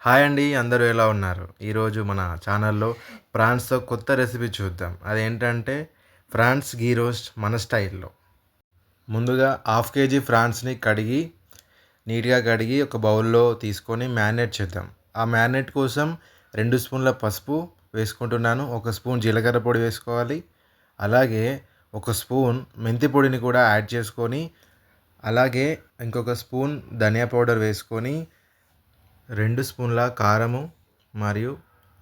Hi అండి, అందరూ ఎలా ఉన్నారు? ఈరోజు మన ఛానల్‌లో ప్రాన్స్‌తో కొత్త రెసిపీ చూద్దాం. అదేంటంటే ఫ్రాన్స్ గీ రోస్ట్ మన స్టైల్‌లో. ముందుగా హాఫ్ కేజీ ఫ్రాన్స్‌ని నీట్‌గా కడిగి ఒక బౌల్‌లో తీసుకొని మ్యారినేట్ చేద్దాం. ఆ మ్యారినేట్ కోసం 2 స్పూన్ల పసుపు వేసుకుంటున్నాను. 1 స్పూన్ జీలకర్ర పొడి వేసుకోవాలి. అలాగే 1 స్పూన్ మెంతి పొడిని కూడా యాడ్ చేసుకొని, అలాగే ఇంకొక స్పూన్ ధనియా పౌడర్ వేసుకొని 2 స్పూన్ల కారము మరియు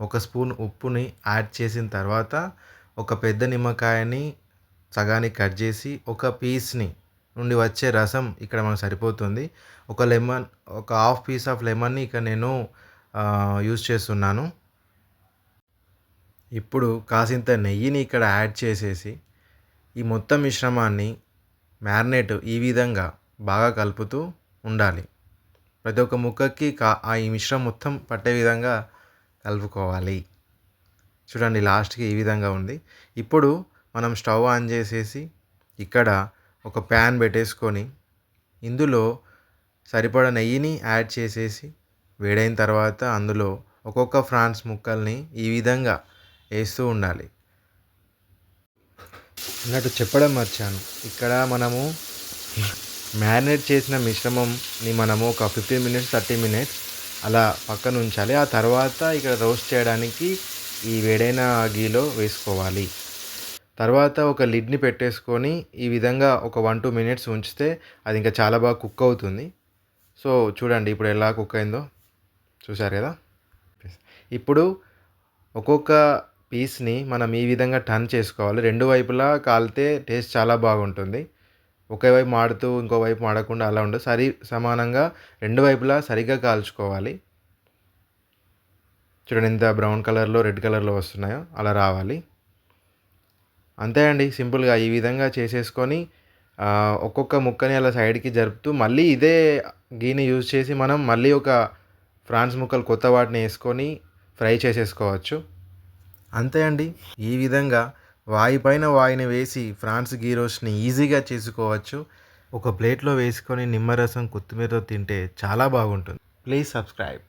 1 స్పూన్ ఉప్పుని యాడ్ చేసిన తర్వాత, ఒక పెద్ద నిమ్మకాయని సగానికి కట్ చేసి, ఒక పీస్‌ని నుండి వచ్చే రసం ఇక్కడ మనకు సరిపోతుంది. ఒక లెమన్, ఒక హాఫ్ పీస్ ఆఫ్ లెమన్‌ని ఇక్కడ నేను యూజ్ చేస్తున్నాను. ఇప్పుడు కాసింత నెయ్యిని ఇక్కడ యాడ్ చేసేసి, ఈ మొత్తం మిశ్రమాన్ని మ్యారినేట్ ఈ విధంగా బాగా కలుపుతూ ఉండాలి. ప్రతి ఒక్క ముక్కకి ఈ మిశ్రమం మొత్తం పట్టే విధంగా కలుపుకోవాలి. చూడండి, లాస్ట్‌కి ఈ విధంగా ఉంది. ఇప్పుడు మనం స్టవ్ ఆన్ చేసేసి ఇక్కడ ఒక ప్యాన్ పెట్టేసుకొని, ఇందులో సరిపడా నెయ్యిని యాడ్ చేసేసి, వేడైన తర్వాత అందులో ఒక్కొక్క ఫ్రాన్స్ ముక్కల్ని ఈ విధంగా వేస్తూ ఉండాలి. అన్నట్టు చెప్పడం మర్చాను, ఇక్కడ మనము మ్యారినేట్ చేసిన మిశ్రమంని మనము ఒక 15 మినిట్స్ 30 మినిట్స్ అలా పక్కన ఉంచాలి. ఆ తర్వాత ఇక్కడ రోస్ట్ చేయడానికి ఈ వేడైన గీలో వేసుకోవాలి. తర్వాత ఒక లిడ్ని పెట్టేసుకొని ఈ విధంగా ఒక 1-2 మినిట్స్ ఉంచితే అది ఇంకా చాలా బాగా కుక్ అవుతుంది. సో చూడండి ఇప్పుడు ఎలా కుక్ అయిందో, చూసారు కదా. ఇప్పుడు ఒక్కొక్క పీస్ని మనం ఈ విధంగా టర్న్ చేసుకోవాలి. 2 వైపులా కాలితే టేస్ట్ చాలా బాగుంటుంది. ఒకే వైపు మాడుతూ ఇంకో వైపు మాడకుండా అలా ఉండదు. సమానంగా 2 వైపులా సరిగ్గా కాల్చుకోవాలి. చూడండి ఎంత బ్రౌన్ కలర్‌లో, రెడ్ కలర్‌లో వస్తున్నాయో అలా రావాలి. అంతే అండి, సింపుల్‌గా ఈ విధంగా చేసేసుకొని ఒక్కొక్క ముక్కని అలా సైడ్‌కి జరుపుతూ మళ్ళీ ఇదే గీని యూజ్ చేసి మనం మళ్ళీ ఒక ఫ్రాన్స్ ముక్కలు కొత్త వాటిని వేసుకొని ఫ్రై చేసేసుకోవచ్చు. అంతే అండి, ఈ విధంగా వాయి పైన వాయిని వేసి ఫ్రాన్స్ గీ రోస్ట్‌ని ఈజీగా చేసుకోవచ్చు. ఒక ప్లేట్‌లో వేసుకొని నిమ్మరసం, కొత్తిమీరతో తింటే చాలా బాగుంటుంది. Please subscribe.